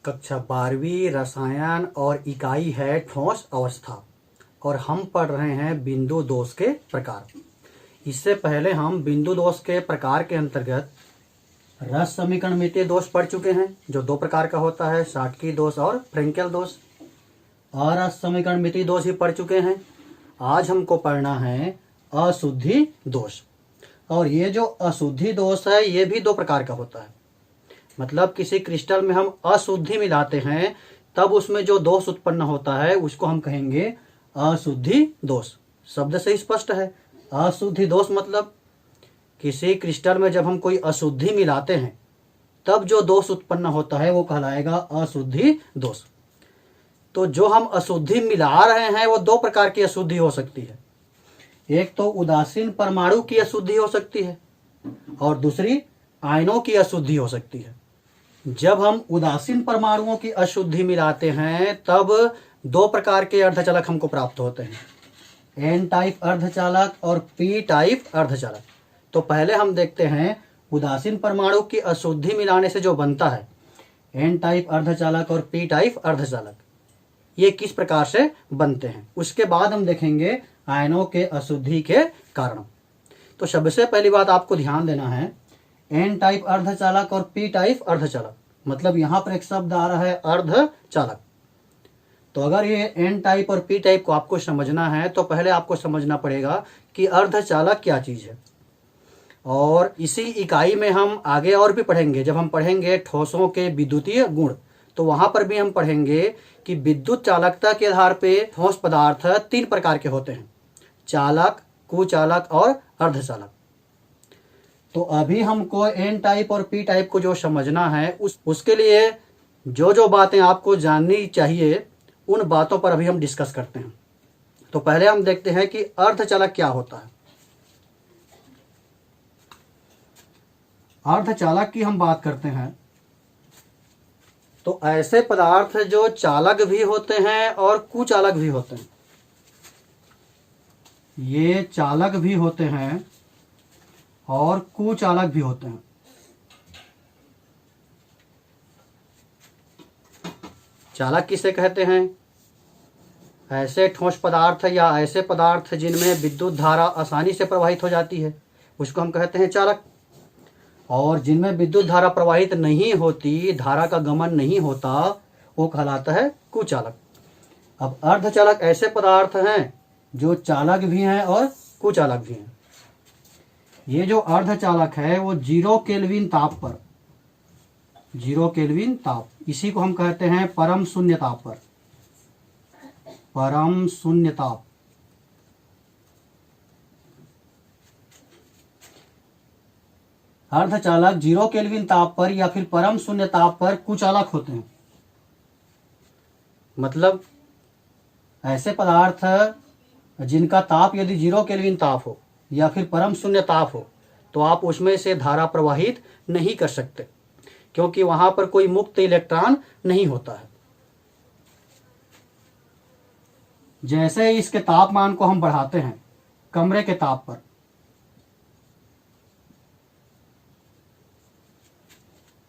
कक्षा 12वीं रसायन और इकाई है ठोस अवस्था और हम पढ़ रहे हैं बिंदु दोष के प्रकार। इससे पहले हम बिंदु दोष के प्रकार के अंतर्गत रस समीकरण मितीय दोष पढ़ चुके हैं जो दो प्रकार का होता है, शाटकी दोष और फ्रेंकेल दोष। अरस समीकरण मितीय दोष भी पढ़ चुके हैं। आज हमको पढ़ना है अशुद्धि दोष। और ये जो अशुद्धि दोष है ये भी दो प्रकार का होता है। मतलब किसी क्रिस्टल में हम अशुद्धि मिलाते हैं तब उसमें जो दोष उत्पन्न होता है उसको हम कहेंगे अशुद्धि दोष। शब्द से स्पष्ट है। अशुद्धि दोष मतलब किसी क्रिस्टल में जब हम कोई अशुद्धि मिलाते हैं तब जो दोष उत्पन्न होता है वो कहलाएगा अशुद्धि दोष। तो जो हम अशुद्धि मिला रहे हैं वो दो प्रकार की अशुद्धि हो सकती है। एक तो उदासीन परमाणु की अशुद्धि हो सकती है और दूसरी आयनों की अशुद्धि हो सकती है। जब हम उदासीन परमाणुओं की अशुद्धि मिलाते हैं तब दो प्रकार के अर्धचालक हमको प्राप्त होते हैं, एन टाइप अर्धचालक और पी टाइप अर्धचालक। तो पहले हम देखते हैं उदासीन परमाणु की अशुद्धि मिलाने से जो बनता है एन टाइप अर्धचालक और पी टाइप अर्धचालक, ये किस प्रकार से बनते हैं। उसके बाद हम देखेंगे आयनों के अशुद्धि के कारण। तो सबसे पहली बात आपको ध्यान देना है, एन टाइप अर्धचालक और पी टाइप अर्धचालक, मतलब यहां पर एक शब्द आ रहा है अर्धचालक। तो अगर ये एन टाइप और पी टाइप को आपको समझना है तो पहले आपको समझना पड़ेगा कि अर्धचालक क्या चीज है। और इसी इकाई में हम आगे और भी पढ़ेंगे। जब हम पढ़ेंगे ठोसों के विद्युतीय गुण तो वहां पर भी हम पढ़ेंगे कि विद्युत चालकता के आधार पे ठोस पदार्थ तीन प्रकार के होते हैं, चालक, कुचालक और अर्धचालक। तो अभी हमको एन टाइप और पी टाइप को जो समझना है उसके लिए जो जो बातें आपको जाननी चाहिए उन बातों पर अभी हम डिस्कस करते हैं। तो पहले हम देखते हैं कि अर्धचालक क्या होता है। अर्धचालक की हम बात करते हैं तो ऐसे पदार्थ जो चालक भी होते हैं और कुचालक भी होते हैं। ये चालक भी होते हैं और कुचालक भी होते हैं। चालक किसे कहते हैं? ऐसे ठोस पदार्थ या ऐसे पदार्थ जिनमें विद्युत धारा आसानी से प्रवाहित हो जाती है उसको हम कहते हैं चालक। और जिनमें विद्युत धारा प्रवाहित नहीं होती, धारा का गमन नहीं होता, वो कहलाता है कुचालक। अब अर्धचालक ऐसे पदार्थ हैं जो चालक भी हैं और कुचालक भी हैं। ये जो अर्धचालक है वो 0 केल्विन ताप पर, 0 केल्विन ताप, इसी को हम कहते हैं परम शून्य ताप पर, परम शून्य ताप। अर्धचालक 0 केल्विन ताप पर या फिर परम शून्य ताप पर कुचालक होते हैं। मतलब ऐसे पदार्थ जिनका ताप यदि 0 केल्विन ताप हो या फिर परम शून्य ताप हो तो आप उसमें से धारा प्रवाहित नहीं कर सकते क्योंकि वहां पर कोई मुक्त इलेक्ट्रॉन नहीं होता है। जैसे ही इसके तापमान को हम बढ़ाते हैं कमरे के ताप पर,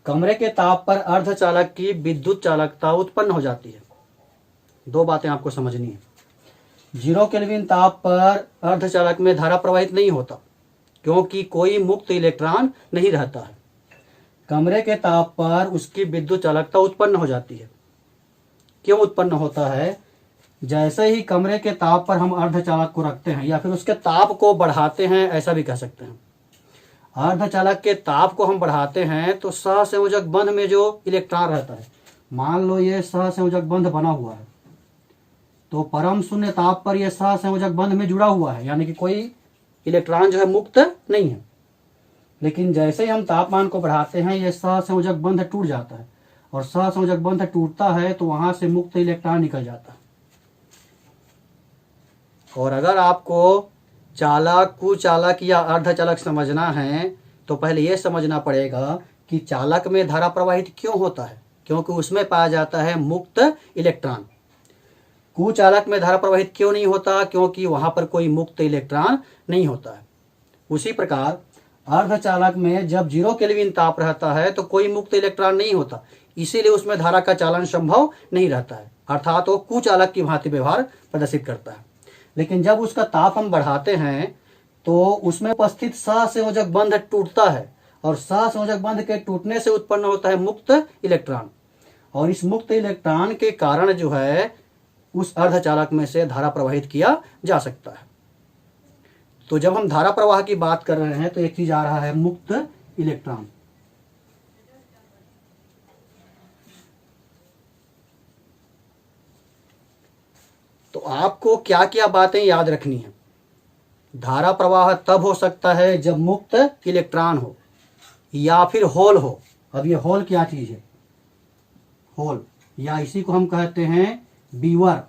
कमरे के ताप पर अर्धचालक की विद्युत चालकता उत्पन्न हो जाती है। दो बातें आपको समझनी है। 0 केल्विन ताप पर अर्धचालक में धारा प्रवाहित नहीं होता क्योंकि कोई मुक्त इलेक्ट्रॉन नहीं रहता है। कमरे के ताप पर उसकी विद्युत चालकता उत्पन्न हो जाती है। क्यों उत्पन्न होता है? जैसे ही कमरे के ताप पर हम अर्धचालक को रखते हैं या फिर उसके ताप को बढ़ाते हैं, ऐसा भी कह सकते हैं। अर्धचालक के ताप को हम बढ़ाते हैं तो सहसंयोजक बंध में जो इलेक्ट्रॉन रहता है, मान लो ये सहसंयोजक बंध बना हुआ है तो परम शून्य ताप पर यह सहसंयोजक बंध में जुड़ा हुआ है, यानी कि कोई इलेक्ट्रॉन जो है मुक्त नहीं है। लेकिन जैसे ही हम तापमान को बढ़ाते हैं यह सहसंयोजक बंध टूट जाता है और सहसंयोजक बंध टूटता है तो वहां से मुक्त इलेक्ट्रॉन निकल जाता है। और अगर आपको चालक, कुचालक या अर्धचालक समझना है तो पहले यह समझना पड़ेगा कि चालक में धारा प्रवाहित क्यों होता है, क्योंकि उसमें पाया जाता है मुक्त इलेक्ट्रॉन। कुचालक में धारा प्रवाहित क्यों नहीं होता, क्योंकि वहां पर कोई मुक्त इलेक्ट्रॉन नहीं होता है। उसी प्रकार अर्धचालक में जब 0 केल्विन ताप रहता है तो कोई मुक्त इलेक्ट्रॉन नहीं होता, इसीलिए उसमें धारा का चालन संभव नहीं रहता है, अर्थात वो कुचालक की भांति व्यवहार प्रदर्शित करता है। लेकिन जब उसका ताप हम बढ़ाते हैं तो उसमें उपस्थित सहसंयोजक बंध टूटता है और सहसंयोजक बंध के टूटने से उत्पन्न होता है मुक्त इलेक्ट्रॉन, और इस मुक्त इलेक्ट्रॉन के कारण जो है उस अर्धचालक में से धारा प्रवाहित किया जा सकता है। तो जब हम धारा प्रवाह की बात कर रहे हैं तो एक चीज आ रहा है मुक्त इलेक्ट्रॉन। तो आपको क्या क्या बातें याद रखनी है। धारा प्रवाह तब हो सकता है जब मुक्त इलेक्ट्रॉन हो या फिर होल हो। अब ये होल क्या चीज है? होल, या इसी को हम कहते हैं बीवर।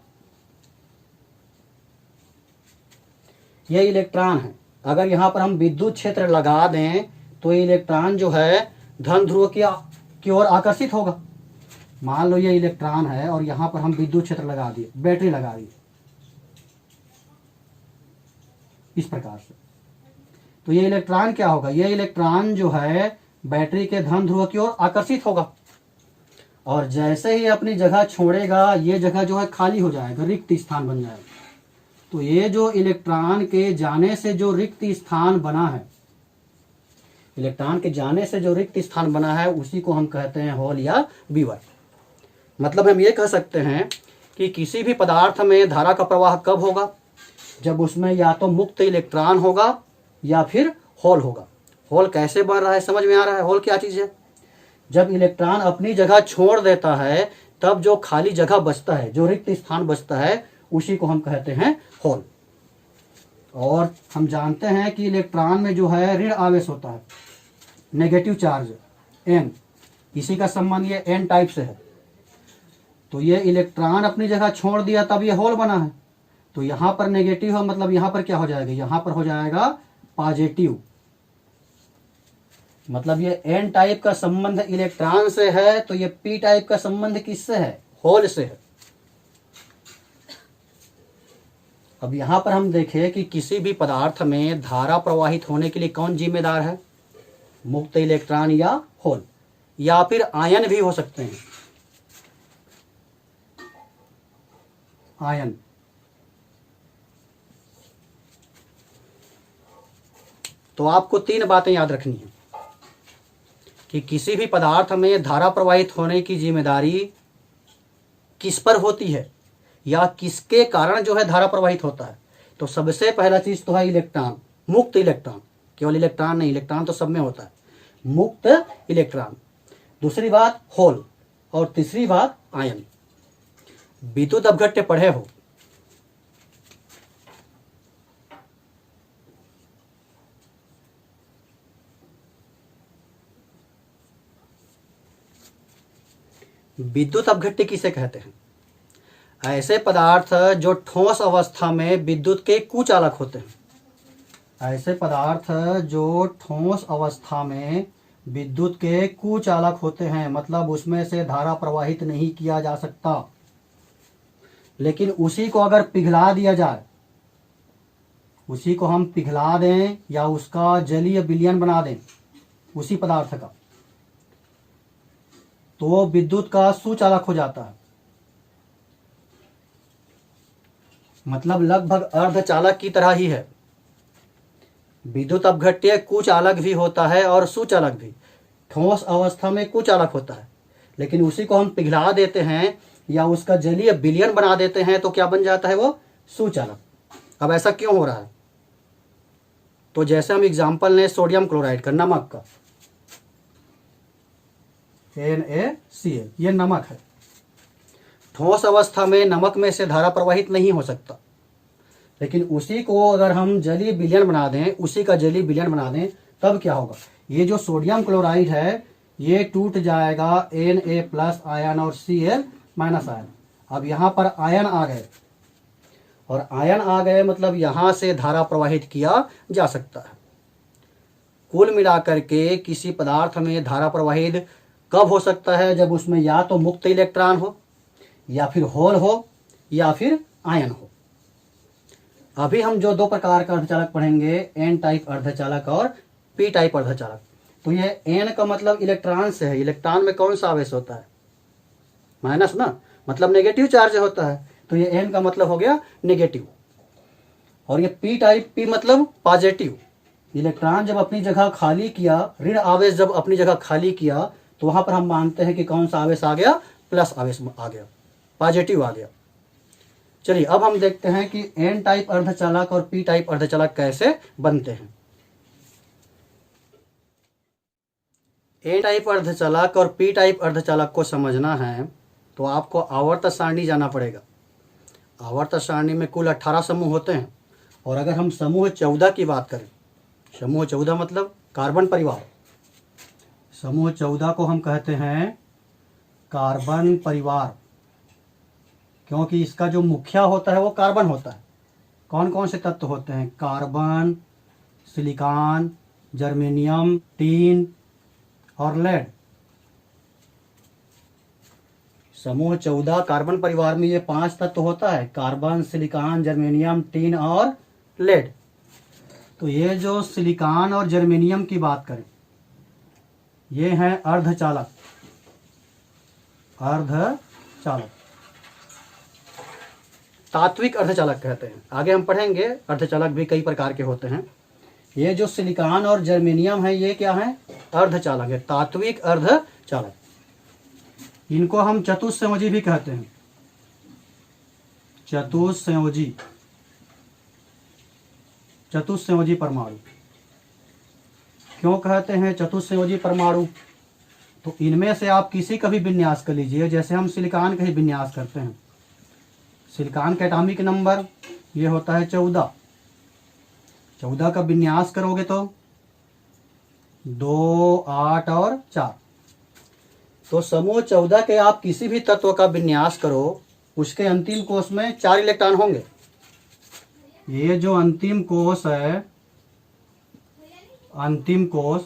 ये इलेक्ट्रॉन है। अगर यहां पर हम विद्युत क्षेत्र लगा दें तो ये इलेक्ट्रॉन जो है धन ध्रुव की ओर आकर्षित होगा। मान लो ये इलेक्ट्रॉन है और यहां पर हम विद्युत क्षेत्र लगा दिए, बैटरी लगा दी इस प्रकार से, तो ये इलेक्ट्रॉन क्या होगा? ये इलेक्ट्रॉन जो है बैटरी के धन ध्रुव की ओर आकर्षित होगा और जैसे ही अपनी जगह छोड़ेगा ये जगह जो है खाली हो जाएगा, रिक्त स्थान बन जाएगा। तो ये जो इलेक्ट्रॉन के जाने से जो रिक्त स्थान बना है, इलेक्ट्रॉन के जाने से जो रिक्त स्थान बना है उसी को हम कहते हैं होल या बीवर। मतलब हम ये कह सकते हैं कि किसी भी पदार्थ में धारा का प्रवाह कब होगा? जब उसमें या तो मुक्त इलेक्ट्रॉन होगा या फिर होल होगा। होल कैसे बन रहा है, समझ में आ रहा है? होल क्या चीज है? जब इलेक्ट्रॉन अपनी जगह छोड़ देता है तब जो खाली जगह बचता है, जो रिक्त स्थान बचता है, उसी को हम कहते हैं होल। और हम जानते हैं कि इलेक्ट्रॉन में जो है ऋण आवेश होता है, नेगेटिव चार्ज N, इसी का संबंध ये N टाइप से है। तो ये इलेक्ट्रॉन अपनी जगह छोड़ दिया तब ये होल बना है। तो यहां पर नेगेटिव है, मतलब यहां पर क्या हो जाएगा? यहां पर हो जाएगा पॉजिटिव। मतलब ये N टाइप का संबंध इलेक्ट्रॉन से है तो ये P टाइप का संबंध किससे है? होल से है। अब यहां पर हम देखें कि किसी भी पदार्थ में धारा प्रवाहित होने के लिए कौन जिम्मेदार है? मुक्त इलेक्ट्रॉन या होल, या फिर आयन भी हो सकते हैं। आयन, तो आपको तीन बातें याद रखनी है कि किसी भी पदार्थ में धारा प्रवाहित होने की जिम्मेदारी किस पर होती है या किसके कारण जो है धारा प्रवाहित होता है। तो सबसे पहला चीज तो है इलेक्ट्रॉन, मुक्त इलेक्ट्रॉन। केवल इलेक्ट्रॉन नहीं, इलेक्ट्रॉन तो सब में होता है, मुक्त इलेक्ट्रॉन। दूसरी बात होल, और तीसरी बात आयन। विद्युत अपघट्य पढ़े हो? विद्युत अपघट्य किसे कहते हैं? ऐसे पदार्थ जो ठोस अवस्था में विद्युत के कुचालक होते हैं। ऐसे पदार्थ जो ठोस अवस्था में विद्युत के कुचालक होते हैं, मतलब उसमें से धारा प्रवाहित नहीं किया जा सकता, लेकिन उसी को अगर पिघला दिया जाए, उसी को हम पिघला दें या उसका जलीय विलयन बना दें उसी पदार्थ का, तो वो विद्युत का सुचालक हो जाता है। मतलब लगभग अर्धचालक की तरह ही है। विद्युत अपघट्य कुचालक भी होता है और सुचालक भी। ठोस अवस्था में कुचालक होता है, लेकिन उसी को हम पिघला देते हैं या उसका जलीय विलयन बना देते हैं तो क्या बन जाता है? वो सुचालक। अब ऐसा क्यों हो रहा है? तो जैसे हम एग्जाम्पल लें सोडियम क्लोराइड का, नमक का, NaCl, ये नमक है। ठोस अवस्था में नमक में से धारा प्रवाहित नहीं हो सकता, लेकिन उसी को अगर हम जलीय विलयन बना दें, उसी का जलीय विलयन बना दें, तब क्या होगा? ये जो सोडियम क्लोराइड है ये टूट जाएगा Na+ आयन और Cl- आयन। अब यहां पर आयन आ गए, और आयन आ गए मतलब यहां से धारा प्रवाहित किया जा सकता है। कुल मिलाकर के किसी पदार्थ में धारा प्रवाहित कब हो सकता है? जब उसमें या तो मुक्त इलेक्ट्रॉन हो, या फिर होल हो, या फिर आयन हो। अभी हम जो दो प्रकार का अर्धचालक पढ़ेंगे, N टाइप अर्धचालक और P टाइप अर्धचालक। तो ये N का मतलब इलेक्ट्रॉन से है। इलेक्ट्रॉन में कौन सा आवेश होता है? माइनस ना, मतलब नेगेटिव चार्ज होता है, तो ये N का मतलब हो गया नेगेटिव। और ये P टाइप, P मतलब पॉजिटिव। इलेक्ट्रॉन जब अपनी जगह खाली किया, ऋण आवेश जब अपनी जगह खाली किया, तो वहां पर हम मानते हैं कि कौन सा आवेश आ गया, प्लस आवेश आ गया, पॉजिटिव आ गया। चलिए अब हम देखते हैं कि N टाइप अर्धचालक और P टाइप अर्धचालक कैसे बनते हैं। N टाइप अर्धचालक और P टाइप अर्धचालक को समझना है तो आपको आवर्त सारणी जाना पड़ेगा। आवर्त सारणी में कुल 18 समूह होते हैं, और अगर हम समूह 14 की बात करें, समूह 14 मतलब कार्बन परिवार, समूह 14 को हम कहते हैं कार्बन परिवार, क्योंकि इसका जो मुखिया होता है वो कार्बन होता है। कौन कौन से तत्व होते हैं? कार्बन, सिलिकॉन, जर्मेनियम, टीन और लेड। समूह 14 कार्बन परिवार में ये 5 तत्व होता है, कार्बन, सिलिकॉन, जर्मेनियम, टीन और लेड। तो ये जो सिलिकॉन और जर्मेनियम की बात करें, ये हैं अर्धचालक, अर्धचालक, तात्विक अर्धचालक कहते हैं। आगे हम पढ़ेंगे अर्धचालक भी कई प्रकार के होते हैं। ये जो सिलिकॉन और जर्मेनियम है, ये क्या है? अर्धचालक है, तात्विक अर्धचालक। इनको हम चतुस्संयोजी भी कहते हैं, चतुस्संयोजी, चतुस्संयोजी परमाणु। क्यों कहते हैं चतुस्संयोजी परमाणु? तो इनमें से आप किसी का भी विन्यास कर लीजिए, जैसे हम सिलिकॉन का ही विन्यास करते हैं। सिलिकॉन का एटॉमिक नंबर ये होता है 14। 14 का विन्यास करोगे तो 2, 8 और 4। तो समूह 14 के आप किसी भी तत्व का विन्यास करो, उसके अंतिम कोश में 4 इलेक्ट्रॉन होंगे। ये जो अंतिम कोश है, अंतिम कोश,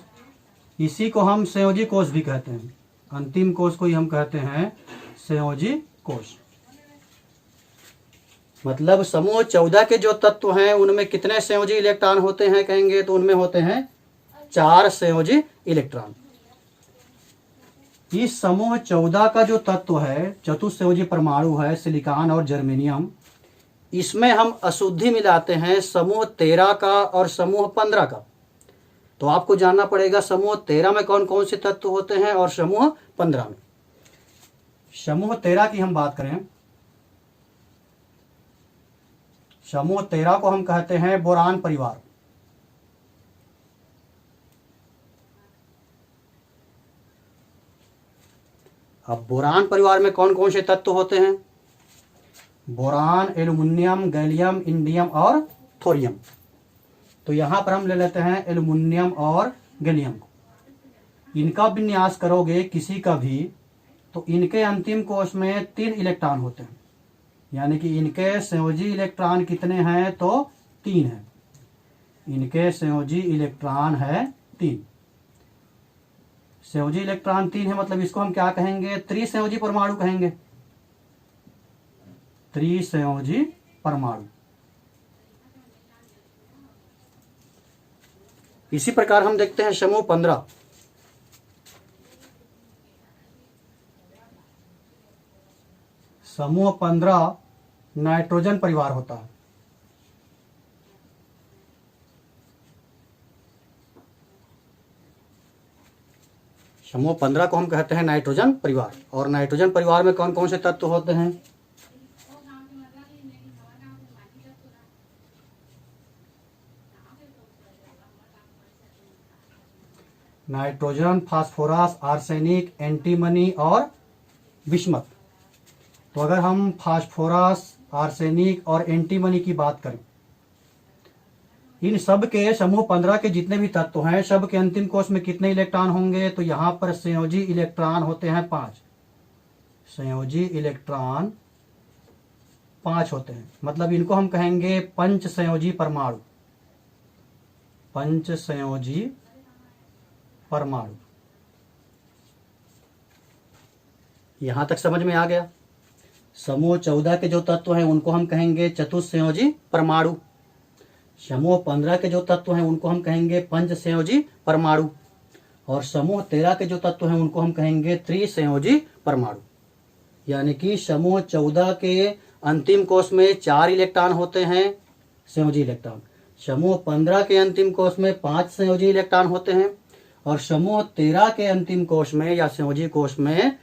इसी को हम संयोजी कोश भी कहते हैं। अंतिम कोश को ही हम कहते हैं संयोजी कोश। मतलब समूह 14 के जो तत्व हैं उनमें कितने संयोजी इलेक्ट्रॉन होते हैं कहेंगे तो उनमें होते हैं 4 संयोजी इलेक्ट्रॉन। इस समूह 14 का जो तत्व है, चतुस्संयोजी परमाणु है, सिलिकॉन और जर्मेनियम, इसमें हम अशुद्धि मिलाते हैं समूह 13 का और समूह 15 का। तो आपको जानना पड़ेगा समूह 13 में कौन कौन से तत्व होते हैं और समूह 15 में। समूह 13 की हम बात करें, समूह 13 को हम कहते हैं बोरान परिवार। अब बोरान परिवार में कौन कौन से तत्व होते हैं? बोरान, एल्युमिनियम, गैलियम, इंडियम और थोरियम। तो यहां पर हम ले लेते हैं एल्युमिनियम और गैलियम को। इनका विन्यास करोगे किसी का भी, तो इनके अंतिम कोश में 3 इलेक्ट्रॉन होते हैं, यानी कि इनके संयोजी इलेक्ट्रॉन कितने हैं? तो 3 हैं। इनके संयोजी इलेक्ट्रॉन है 3। संयोजी इलेक्ट्रॉन 3 है, मतलब इसको हम क्या कहेंगे? त्रिसंयोजी परमाणु कहेंगे, त्रिसंयोजी परमाणु। इसी प्रकार हम देखते हैं समूह 15। समूह 15 नाइट्रोजन परिवार होता है। समूह 15 को हम कहते हैं नाइट्रोजन परिवार। और नाइट्रोजन परिवार में कौन कौन से तत्व होते हैं? नाइट्रोजन, फास्फोरस, आर्सेनिक, एंटीमनी और बिस्मथ। तो अगर हम फास्फोरस, आर्सेनिक और एंटीमनी की बात करें, इन सब के समूह 15 के जितने भी तत्व हैं, सब के अंतिम कोश में कितने इलेक्ट्रॉन होंगे? तो यहां पर संयोजी इलेक्ट्रॉन होते हैं 5। संयोजी इलेक्ट्रॉन 5 होते हैं, मतलब इनको हम कहेंगे पंच संयोजी परमाणु। पंच संयोजी परमाणु। यहां तक समझ में आ गया? समूह 14 के जो तत्व हैं उनको हम कहेंगे चतुस्संयोजी परमाणु। समूह 15 के जो तत्व हैं उनको हम कहेंगे पंच संयोजी परमाणु। और समूह 13 के जो तत्व हैं उनको हम कहेंगे त्रिसंयोजी परमाणु। यानी कि समूह 14 के अंतिम कोष में 4 इलेक्ट्रॉन होते हैं, संयोजी इलेक्ट्रॉन। समूह 15 के अंतिम कोष में 5 संयोजी इलेक्ट्रॉन होते हैं और समूह 13 के अंतिम कोष में या संयोजी कोष में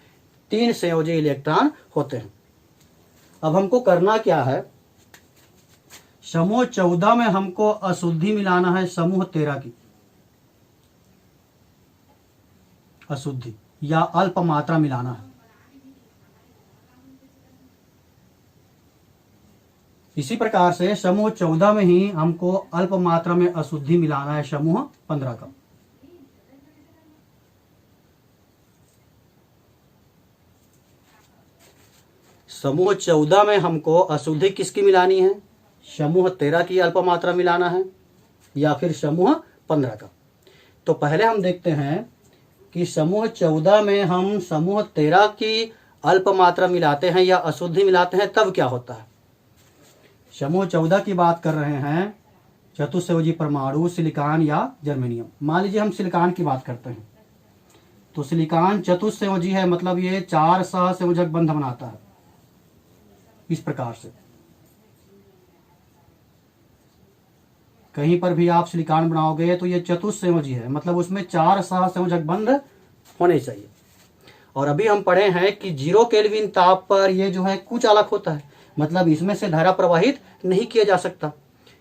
3 संयोजी इलेक्ट्रॉन होते हैं। अब हमको करना क्या है, समूह 14 में हमको अशुद्धि मिलाना है समूह 13 की अशुद्धि या अल्प मात्रा मिलाना है। इसी प्रकार से समूह 14 में ही हमको अल्प मात्रा में अशुद्धि मिलाना है समूह 15 का। समूह 14 में हमको अशुद्धि किसकी मिलानी है, समूह 13 की अल्प मात्रा मिलाना है या फिर समूह 15 का। तो पहले हम देखते हैं कि समूह 14 में हम समूह 13 की अल्प मात्रा मिलाते हैं या अशुद्धि मिलाते हैं तब क्या होता है। समूह 14 की बात कर रहे हैं, चतुस्संयोजी परमाणु सिलिकॉन या जर्मेनियम। मान लीजिए हम सिलिकॉन की बात करते हैं, तो सिलिकॉन चतुस्संयोजी है, मतलब ये 4 सहसंयोजक बंध बनाता है इस प्रकार से। कहीं पर भी आप सिलिकॉन बनाओगे तो ये चतुस्संयोजी है, मतलब उसमें 4 सहसंयोजक बंध होने चाहिए। और अभी हम पढ़े हैं कि 0 केल्विन ताप पर ये जो है कुचालक होता है, मतलब इसमें से धारा प्रवाहित नहीं किया जा सकता,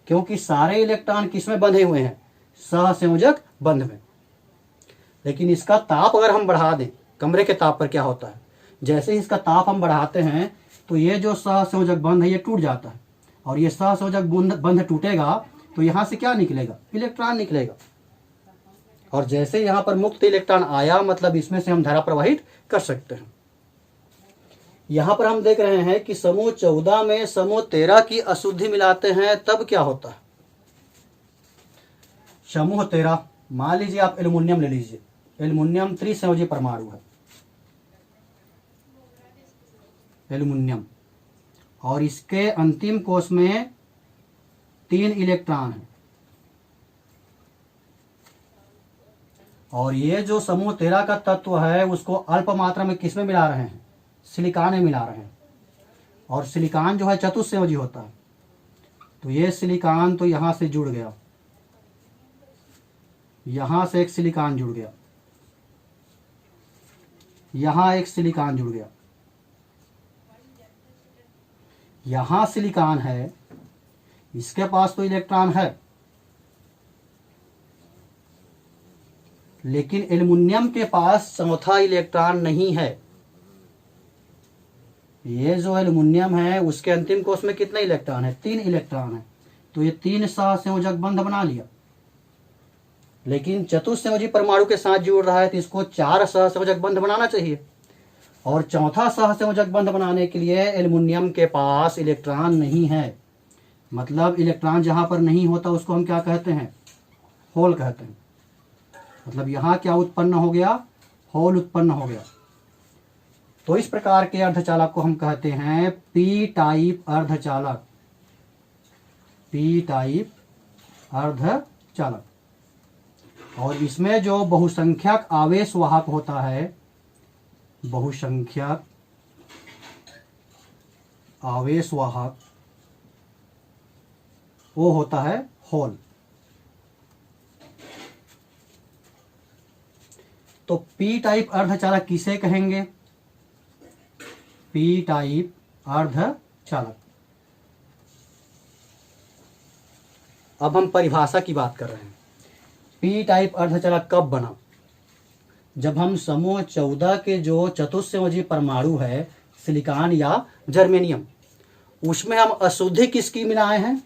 क्योंकि सारे इलेक्ट्रॉन किसमें बंधे हुए हैं, सहसंयोजक बंध में। लेकिन इसका ताप अगर हम बढ़ा दें, कमरे के ताप पर क्या होता है, जैसे ही इसका ताप हम बढ़ाते हैं तो ये जो सहसंयोजक बंध है ये टूट जाता है, और ये सहसंयोजक बंध टूटेगा तो यहां से क्या निकलेगा, इलेक्ट्रॉन निकलेगा। और जैसे यहां पर मुक्त इलेक्ट्रॉन आया, मतलब इसमें से हम धारा प्रवाहित कर सकते हैं। यहां पर हम देख रहे हैं कि समूह 14 में समूह 13 की अशुद्धि मिलाते हैं तब क्या होता है। समूह 13, मान लीजिए आप एल्युमिनियम ले लीजिए, एल्युमिनियम त्रिसंयोजी परमाणु है एल्युमिनियम, और इसके अंतिम कोष में 3 इलेक्ट्रॉन है। और ये जो समूह 13 का तत्व है उसको अल्प मात्रा में किसमें मिला रहे हैं, सिलिकॉन में मिला रहे हैं। और सिलिकॉन जो है चतुस्संयोजी होता है, तो ये सिलिकॉन तो यहां से जुड़ गया, यहां से एक सिलिकॉन जुड़ गया, यहां एक सिलिकॉन जुड़ गया, यहां सिलिकॉन है, इसके पास तो इलेक्ट्रॉन है, लेकिन एल्युमिनियम के पास चौथा इलेक्ट्रॉन नहीं है। ये जो एल्युमिनियम है उसके अंतिम कोष में कितने इलेक्ट्रॉन है, 3 इलेक्ट्रॉन है, तो ये 3 सहसंयोजक बंध बना लिया। लेकिन चतुस्संयोजी परमाणु के साथ जुड़ रहा है तो इसको 4 सहसंयोजक बंध बनाना चाहिए, और चौथा सहसंयोजक बंध बनाने के लिए एल्युमिनियम के पास इलेक्ट्रॉन नहीं है। मतलब इलेक्ट्रॉन जहां पर नहीं होता उसको हम क्या कहते हैं, होल कहते हैं। मतलब यहां क्या उत्पन्न हो गया, होल उत्पन्न हो गया। तो इस प्रकार के अर्धचालक को हम कहते हैं पी टाइप अर्धचालक, पी टाइप अर्धचालक। और इसमें जो बहुसंख्यक आवेश वाहक होता है, बहुसंख्यक आवेश वाहक, वो होता है होल। तो पी टाइप अर्धचालक किसे कहेंगे, पी टाइप अर्धचालक। अब हम परिभाषा की बात कर रहे हैं। पी टाइप अर्धचालक कब बना, जब हम समूह 14 के जो चतुस्संयोजी परमाणु है सिलिकॉन या जर्मेनियम, उसमें हम अशुद्धि किसकी मिलाए हैं,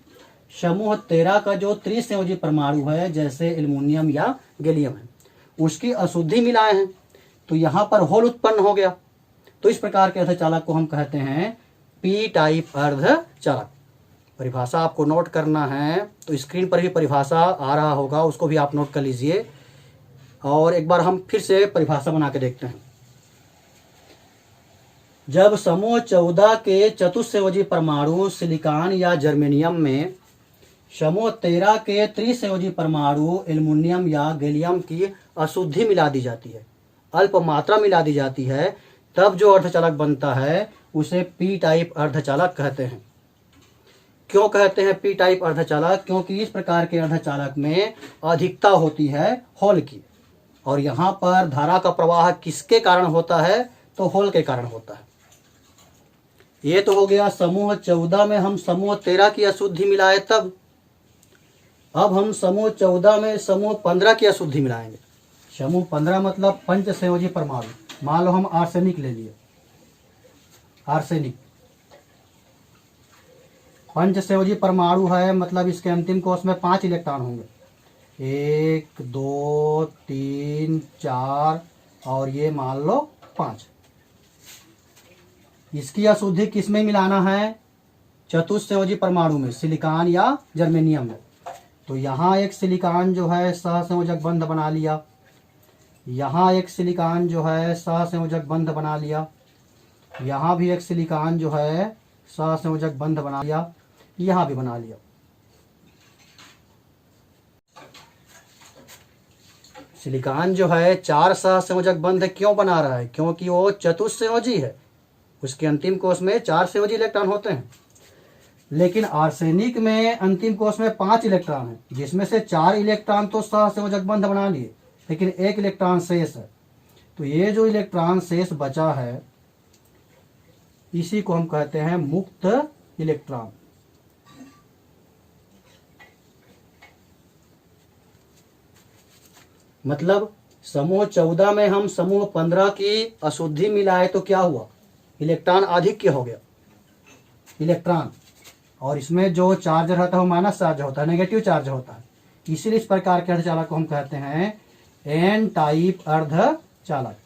समूह 13 का जो त्रिसंयोजी परमाणु है जैसे एल्युमिनियम या गैलियम है, उसकी अशुद्धि मिलाए हैं, तो यहां पर होल उत्पन्न हो गया। तो इस प्रकार के अर्धचालक को हम कहते हैं पी टाइप अर्धचालक। परिभाषा आपको नोट करना है, तो स्क्रीन पर भी परिभाषा आ रहा होगा, उसको भी आप नोट कर लीजिए। और एक बार हम फिर से परिभाषा बना के देखते हैं। जब समूह 14 के चतुस्संयोजी परमाणु सिलिकॉन या जर्मेनियम में समूह 13 के त्रिसंयोजी परमाणु एल्युमिनियम या गैलियम की अशुद्धि मिला दी जाती है, अल्प मात्रा मिला दी जाती है, तब जो अर्धचालक बनता है उसे पी टाइप अर्धचालक कहते हैं। क्यों कहते हैं पी टाइप अर्धचालक? क्योंकि इस प्रकार के अर्धचालक में अधिकता होती है होल की, और यहाँ पर धारा का प्रवाह किसके कारण होता है? तो होल के कारण होता है। ये तो हो गया समूह 14 में हम समूह 13 की अशुद्धि मिलाए तब। अब हम समूह 14 में समूह 15 की अशुद्धि मिलाएंगे। समूह 15 मतलब पंच संयोजी परमाणु। मान लो हम आर्सेनिक ले लिए, आर्सेनिक पंच संयोजी परमाणु है, मतलब इसके अंतिम कोश में 5 इलेक्ट्रॉन होंगे, 1 2 3 4 और ये मान लो 5। इसकी अशुद्धि किस में मिलाना है? चतुस्संयोजी परमाणु में, सिलिकॉन या जर्मेनियम में। तो यहाँ एक सिलिकॉन जो है सहसंयोजक बंध बना लिया, यहाँ एक सिलिकॉन जो है सहसंयोजक बंध बना लिया, यहाँ भी एक सिलिकॉन जो है सहसंयोजक बंध बना लिया, यहाँ भी बना लिया। सिलिकॉन जो है 4 सहसंयोजक बंध क्यों बना रहा है? क्योंकि वो चतुस्संयोजी है, उसके अंतिम कोश में 4 संयोजी इलेक्ट्रॉन होते हैं। लेकिन आर्सेनिक में अंतिम कोश में 5 इलेक्ट्रॉन है, जिसमें से 4 इलेक्ट्रॉन तो सहसंयोजक बंध बना लिए, लेकिन 1 इलेक्ट्रॉन शेष है। तो ये जो इलेक्ट्रॉन शेष बचा है इसी को हम कहते हैं मुक्त इलेक्ट्रॉन। मतलब समूह 14 में हम समूह 15 की अशुद्धि मिलाए तो क्या हुआ? इलेक्ट्रॉन आधिक्य हो गया, इलेक्ट्रॉन, और इसमें जो चार्ज रहता है वो माइनस चार्ज होता है, नेगेटिव चार्ज होता है। इसीलिए इस प्रकार के अर्धचालक को हम कहते हैं एन टाइप अर्धचालक।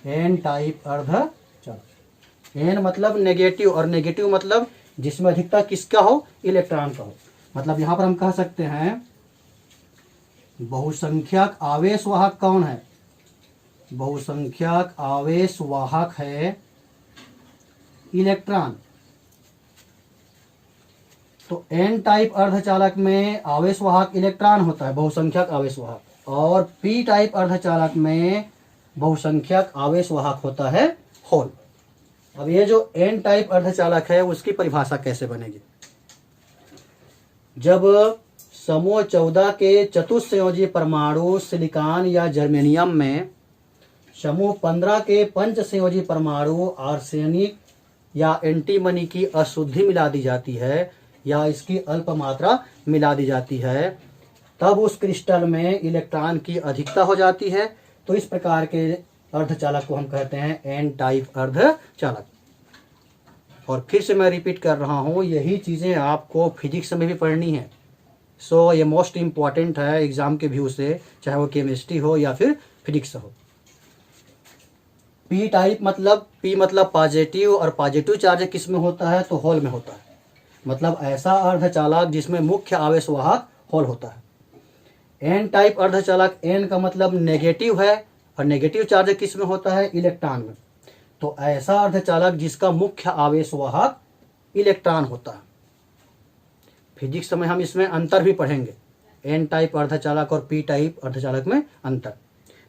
एन टाइप अर्धचालक। एन मतलब नेगेटिव, और नेगेटिव मतलब जिसमें अधिकता किसका हो? इलेक्ट्रॉन का हो। मतलब यहां पर हम कह सकते हैं बहुसंख्यक आवेश वाहक कौन है? बहुसंख्यक आवेश वाहक है इलेक्ट्रॉन। तो एन टाइप अर्धचालक में आवेश वाहक इलेक्ट्रॉन होता है, बहुसंख्यक आवेश वाहक, और पी टाइप अर्धचालक में बहुसंख्यक आवेश वाहक होता है होल। अब ये जो एन टाइप अर्धचालक है उसकी परिभाषा कैसे बनेगी? जब समूह 14 के चतुस्संयोजी परमाणु सिलिकॉन या जर्मेनियम में समूह 15 के पंच संयोजी परमाणु आर्सेनिक या एंटीमनी की अशुद्धि मिला दी जाती है या इसकी अल्प मात्रा मिला दी जाती है, तब उस क्रिस्टल में इलेक्ट्रॉन की अधिकता हो जाती है। तो इस प्रकार के अर्धचालक को हम कहते हैं एन टाइप अर्धचालक। और फिर से मैं रिपीट कर रहा हूं, यही चीजें आपको फिजिक्स में भी पढ़नी है। सो ये मोस्ट इम्पॉर्टेंट है एग्जाम के व्यू से, चाहे वो केमिस्ट्री हो या फिर फिजिक्स हो। पी टाइप मतलब पी मतलब पॉजिटिव, और पॉजिटिव चार्ज किस में होता है? तो होल में होता है। मतलब ऐसा अर्धचालक जिसमें मुख्य आवेश वाहक होल होता है। एन टाइप अर्धचालक, एन का मतलब नेगेटिव है, और नेगेटिव चार्ज किस में होता है? इलेक्ट्रॉन में। तो ऐसा अर्धचालक जिसका मुख्य आवेश वाहक इलेक्ट्रॉन होता है। फिजिक्स में हम इसमें अंतर भी पढ़ेंगे, एन टाइप अर्धचालक और पी टाइप अर्धचालक में अंतर।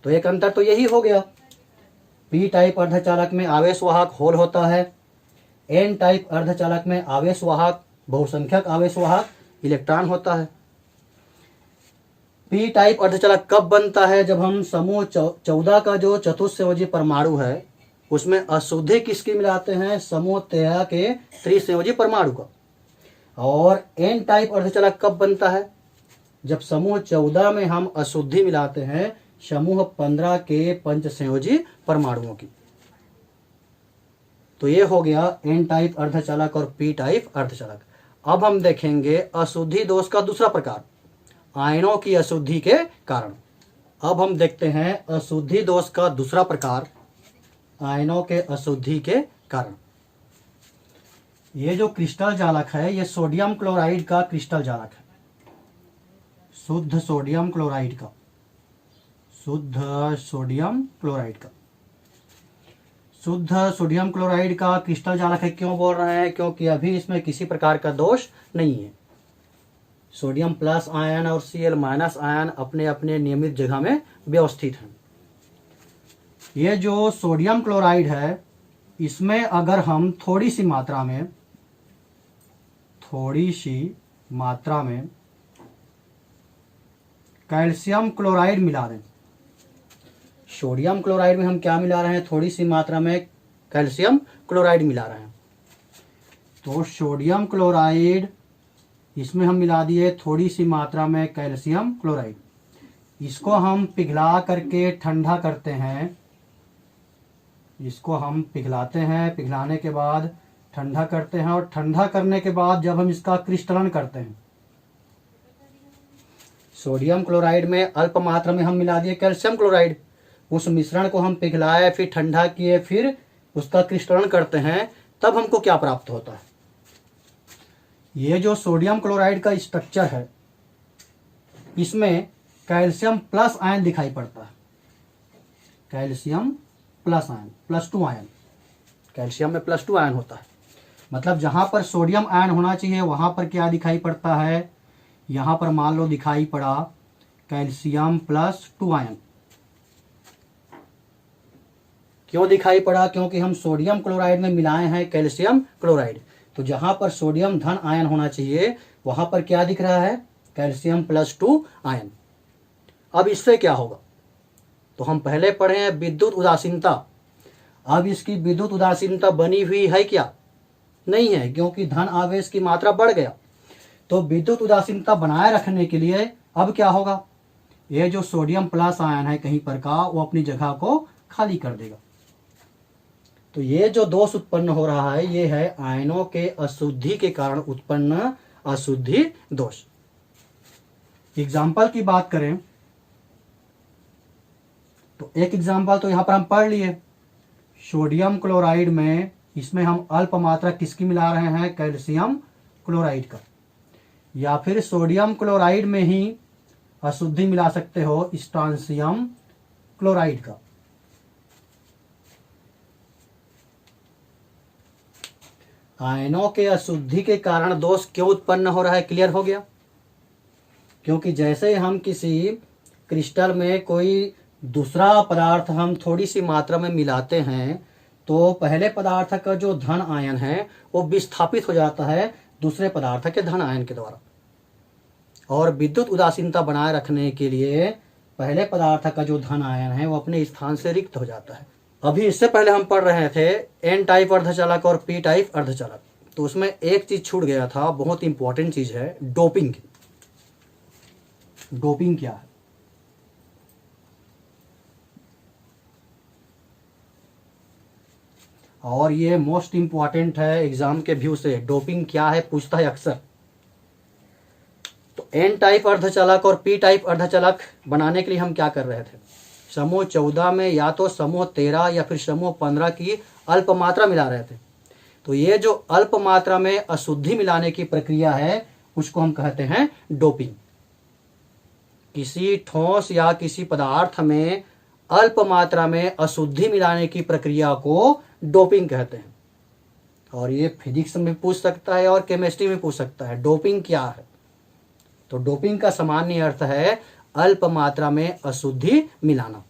तो एक अंतर तो यही हो गया, पी टाइप अर्धचालक में आवेश वाहक होल होता है, एन टाइप अर्धचालक में आवेश वाहक बहुसंख्यक आवेश वाहक इलेक्ट्रॉन होता है। पी टाइप अर्धचालक कब बनता है? जब हम समूह 14 का जो चतुस्संयोजी परमाणु है उसमें अशुद्धि किसकी मिलाते हैं? समूह 13 के त्रिसंयोजी परमाणु का। और एन टाइप अर्धचालक कब बनता है? जब समूह 14 में हम अशुद्धि मिलाते हैं समूह 15 के पंच संयोजी परमाणुओं की। तो ये हो गया एन टाइप अर्धचालक और पी टाइप अर्धचालक। अब हम देखेंगे अशुद्धि दोष का दूसरा प्रकार, आयनों की अशुद्धि के कारण। अब हम देखते हैं अशुद्धि दोष का दूसरा प्रकार, आयनों के अशुद्धि के कारण। ये जो क्रिस्टल जालक है ये सोडियम क्लोराइड का क्रिस्टल जालक है, शुद्ध सोडियम क्लोराइड का, शुद्ध सोडियम क्लोराइड का। शुद्ध सोडियम क्लोराइड का क्रिस्टल जालक है। क्यों बोल रहे हैं? क्योंकि अभी इसमें किसी प्रकार का दोष नहीं है। सोडियम प्लस आयन और Cl माइनस आयन अपने अपने नियमित जगह में व्यवस्थित हैं। ये जो सोडियम क्लोराइड है, इसमें अगर हम थोड़ी सी मात्रा में कैल्शियम क्लोराइड मिला दें। सोडियम क्लोराइड में हम क्या मिला रहे हैं? थोड़ी सी मात्रा में कैल्शियम क्लोराइड मिला रहे हैं। तो सोडियम क्लोराइड, इसमें हम मिला दिए थोड़ी सी मात्रा में कैल्शियम क्लोराइड। इसको हम पिघला करके ठंडा करते हैं। इसको हम पिघलाते हैं, पिघलाने के बाद ठंडा करते हैं, और ठंडा करने के बाद जब हम इसका क्रिस्टलन करते हैं, सोडियम क्लोराइड में अल्प मात्रा में हम मिला दिए कैल्शियम क्लोराइड। उस मिश्रण को हम पिघलाए, फिर ठंडा किए, फिर उसका क्रिस्टलन करते हैं, तब हमको क्या प्राप्त होता है? ये जो सोडियम क्लोराइड का स्ट्रक्चर है, इसमें कैल्शियम प्लस आयन दिखाई पड़ता है। Calcium plus ion, +2 ion. Calcium में +2 आयन होता है। मतलब जहां पर सोडियम आयन होना चाहिए वहां पर क्या दिखाई पड़ता है? यहां पर मान लो दिखाई पड़ा कैल्शियम +2 आयन। क्यों दिखाई पड़ा? क्योंकि हम सोडियम क्लोराइड में मिलाए हैं कैल्शियम क्लोराइड। तो जहां पर सोडियम धन आयन होना चाहिए वहां पर क्या दिख रहा है? Calcium +2 ion. अब इससे क्या होगा? तो हम पहले पढ़े हैं विद्युत उदासीनता। अब इसकी विद्युत उदासीनता बनी हुई है क्या? नहीं है, क्योंकि धन आवेश की मात्रा बढ़ गया। तो विद्युत उदासीनता बनाए रखने के लिए अब क्या होगा? ये जो सोडियम प्लस आयन है कहीं पर का, वो अपनी जगह को खाली कर देगा। तो ये जो दोष उत्पन्न हो रहा है, ये है आयनों के अशुद्धि के कारण उत्पन्न अशुद्धि दोष। एग्जाम्पल की बात करें तो एक एग्जाम्पल तो यहां पर हम पढ़ लिए। सोडियम क्लोराइड में, इसमें हम अल्प मात्रा किसकी मिला रहे हैं? कैल्शियम क्लोराइड का। या फिर सोडियम क्लोराइड में ही अशुद्धि मिला सकते हो स्ट्रांसियम क्लोराइड का। आयनों के अशुद्धि के कारण दोष क्यों उत्पन्न हो रहा है? क्लियर हो गया। क्योंकि जैसे हम किसी क्रिस्टल में कोई दूसरा पदार्थ हम थोड़ी सी मात्रा में मिलाते हैं, तो पहले पदार्थ का जो धन आयन है वो विस्थापित हो जाता है दूसरे पदार्थ के धन आयन के द्वारा। और विद्युत उदासीनता बनाए रखने के लिए पहले पदार्थ का जो धन आयन है वो अपने स्थान से रिक्त हो जाता है। अभी इससे पहले हम पढ़ रहे थे एन टाइप अर्धचालक और पी टाइप अर्धचालक। तो उसमें एक चीज छूट गया था, बहुत इंपॉर्टेंट चीज है, डोपिंग। डोपिंग क्या है? और ये मोस्ट इंपॉर्टेंट है एग्जाम के व्यू से। डोपिंग क्या है पूछता है अक्सर। तो एन टाइप अर्धचालक और पी टाइप अर्धचालक बनाने के लिए हम क्या कर रहे थे? समूह 14 में या तो समूह 13 या फिर समूह 15 की अल्प मात्रा मिला रहे थे। तो ये जो अल्प मात्रा में अशुद्धि मिलाने की प्रक्रिया है उसको हम कहते हैं डोपिंग। किसी ठोस या किसी पदार्थ में अल्प मात्रा में अशुद्धि मिलाने की प्रक्रिया को डोपिंग कहते हैं। और ये फिजिक्स में पूछ सकता है और केमिस्ट्री में पूछ सकता है, डोपिंग क्या है? तो डोपिंग का सामान्य अर्थ है अल्प मात्रा में अशुद्धि मिलाना।